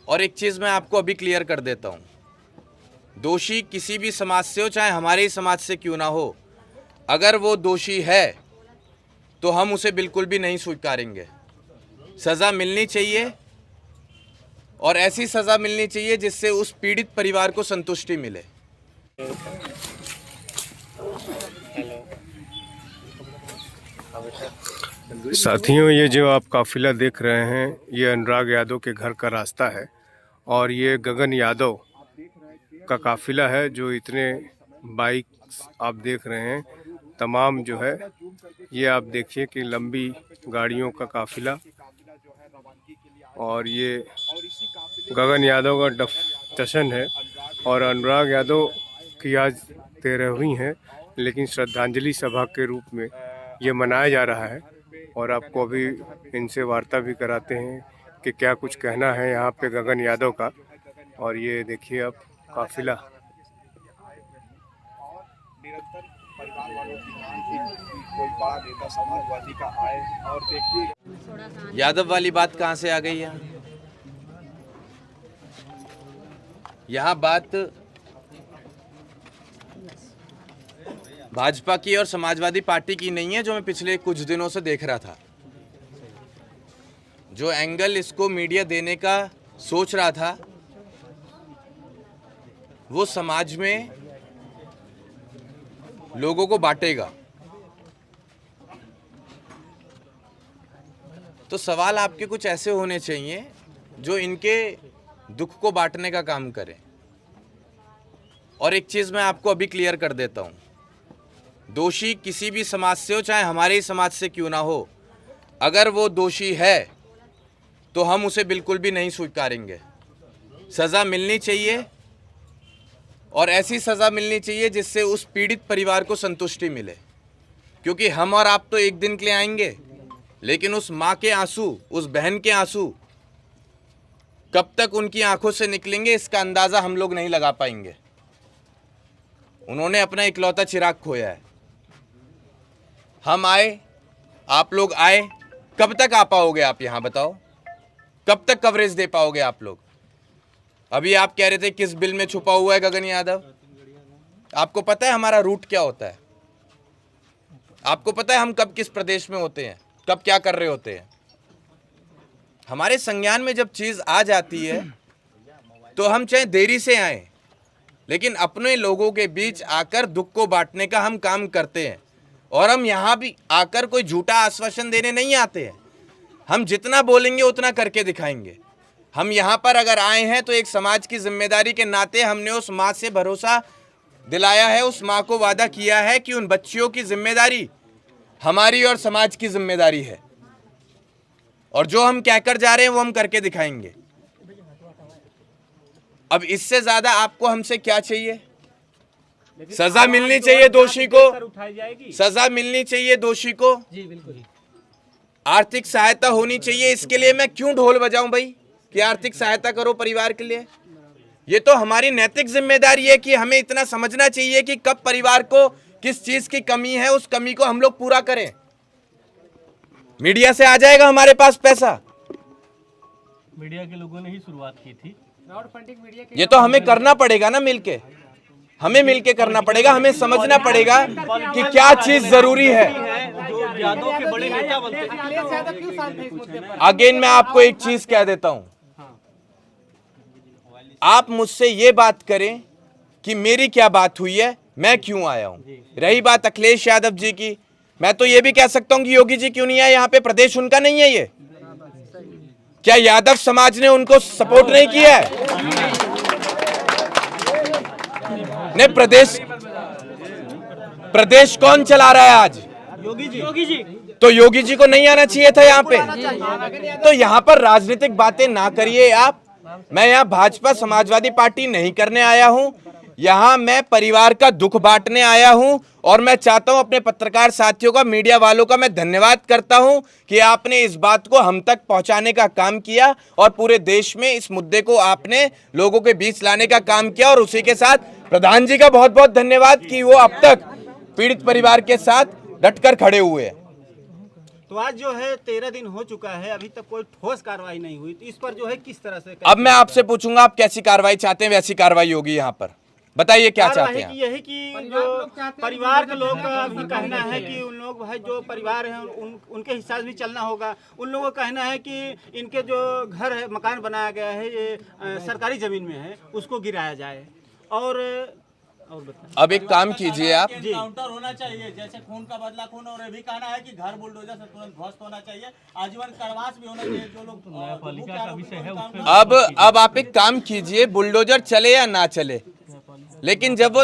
और एक चीज़ मैं आपको अभी क्लियर कर देता हूँ, दोषी किसी भी समाज से हो, चाहे हमारे ही समाज से क्यों ना हो, अगर वो दोषी है तो हम उसे बिल्कुल भी नहीं स्वीकारेंगे। सज़ा मिलनी चाहिए और ऐसी सज़ा मिलनी चाहिए जिससे उस पीड़ित परिवार को संतुष्टि मिले। साथियों, ये जो आप काफिला देख रहे हैं, ये अनुराग यादव के घर का रास्ता है और ये गगन यादव का काफिला है। जो इतने बाइक आप देख रहे हैं, तमाम जो है ये आप देखिए कि लंबी गाड़ियों का काफिला, और ये गगन यादव का जश्न है। और अनुराग यादव की आज 13वीं है, लेकिन श्रद्धांजलि सभा के रूप में ये मनाया जा रहा है। और आपको अभी इनसे वार्ता भी कराते हैं कि क्या कुछ कहना है यहाँ पे गगन यादव का। और ये देखिए आप काफिला। यादव वाली बात कहाँ से आ गई है? यहाँ बात भाजपा की और समाजवादी पार्टी की नहीं है, जो मैं पिछले कुछ दिनों से देख रहा था। जो एंगल इसको मीडिया देने का सोच रहा था, वो समाज में लोगों को बांटेगा। तो सवाल आपके कुछ ऐसे होने चाहिए जो इनके दुख को बांटने का काम करें। और एक चीज़ मैं आपको अभी क्लियर कर देता हूँ, दोषी किसी भी समाज से हो, चाहे हमारे ही समाज से क्यों ना हो, अगर वो दोषी है तो हम उसे बिल्कुल भी नहीं स्वीकारेंगे। सज़ा मिलनी चाहिए और ऐसी सज़ा मिलनी चाहिए जिससे उस पीड़ित परिवार को संतुष्टि मिले। क्योंकि हम और आप तो एक दिन के लिए आएंगे, लेकिन उस माँ के आंसू, उस बहन के आंसू कब तक उनकी आंखों से निकलेंगे, इसका अंदाज़ा हम लोग नहीं लगा पाएंगे। उन्होंने अपना इकलौता चिराग खोया है। हम आए, आप लोग आए, कब तक आ पाओगे आप यहाँ बताओ? कब तक कवरेज दे पाओगे आप लोग? अभी आप कह रहे थे किस बिल में छुपा हुआ है गगन यादव। आपको पता है हमारा रूट क्या होता है? आपको पता है हम कब किस प्रदेश में होते हैं, कब क्या कर रहे होते हैं? हमारे संज्ञान में जब चीज़ आ जाती है तो हम चाहे देरी से आए, लेकिन अपने लोगों के बीच आकर दुख को बांटने का हम काम करते हैं। और हम यहाँ भी आकर कोई झूठा आश्वासन देने नहीं आते हैं। हम जितना बोलेंगे उतना करके दिखाएंगे। हम यहाँ पर अगर आए हैं तो एक समाज की जिम्मेदारी के नाते हमने उस माँ से भरोसा दिलाया है, उस माँ को वादा किया है कि उन बच्चियों की जिम्मेदारी हमारी और समाज की जिम्मेदारी है। और जो हम कहकर जा रहे हैं वो हम करके दिखाएंगे। अब इससे ज्यादा आपको हमसे क्या चाहिए? सजा मिलनी चाहिए दोषी को, सजा मिलनी चाहिए दोषी को, आर्थिक सहायता होनी चाहिए। इसके लिए मैं क्यों ढोल बजाऊं भाई कि आर्थिक सहायता करो परिवार के लिए? ये तो हमारी नैतिक जिम्मेदारी है कि हमें इतना समझना चाहिए कि कब परिवार को किस चीज की कमी है, उस कमी को हम लोग पूरा करें। मीडिया से आ जाएगा हमारे पास पैसा, मीडिया के लोगों ने ही शुरुआत की थी। ये तो हमें करना पड़ेगा ना, मिलके हमें मिलके करना पड़ेगा। हमें समझना पड़ेगा कि क्या चीज जरूरी है। अगेन मैं आपको एक चीज कह देता हूं, आप मुझसे ये बात करें कि मेरी क्या बात हुई है, मैं क्यों आया हूं। रही बात अखिलेश यादव जी की, मैं तो ये भी कह सकता हूं कि योगी जी क्यों नहीं आए यहाँ पे, प्रदेश उनका नहीं है। ये क्या यादव समाज ने उनको सपोर्ट नहीं किया है? नहीं, प्रदेश कौन चला रहा है आज? योगी जी। तो योगी जी को नहीं आना चाहिए था यहाँ पे। तो यहाँ पर राजनीतिक बातें ना करिए आप। मैं यहाँ भाजपा समाजवादी पार्टी नहीं करने आया हूँ, यहाँ मैं परिवार का दुख बांटने आया हूँ। और मैं चाहता हूँ अपने पत्रकार साथियों का, मीडिया वालों का मैं धन्यवाद करता हूँ कि आपने इस बात को हम तक पहुँचाने का काम किया और पूरे देश में इस मुद्दे को आपने लोगों के बीच लाने का काम किया। और उसी के साथ प्रधान जी का बहुत बहुत धन्यवाद कि वो अब तक पीड़ित परिवार के साथ डटकर खड़े हुए हैं। तो आज जो है 13 दिन हो चुका है, अभी तक कोई ठोस कार्रवाई नहीं हुई, तो इस पर जो है किस तरह से अब मैं आपसे पूछूंगा आप कैसी कार्रवाई चाहते हैं, वैसी कार्रवाई होगी यहाँ पर। बताइए क्या चाहते हैं। यही कि जो परिवार के लोग का भी कहना है कि उन लोग भाई जो परिवार हैं उनके हिसाब से भी चलना होगा। उन लोगों का कहना है कि इनके जो घर है, मकान बनाया गया है, ये सरकारी जमीन में है, उसको गिराया जाए। और बताइए। अब एक काम कीजिए आप, एनकाउंटर होना चाहिए, जैसे खून का बदला खून। और ये भी कहना है कि घर बुलडोजर से तुरंत ध्वस्त होना चाहिए, आजीवन कारावास भी होना चाहिए जो लोग न्यायपालिका का विषय है उस पे अब आप एक काम कीजिए, बुलडोजर चले या ना चले, लेकिन जब वो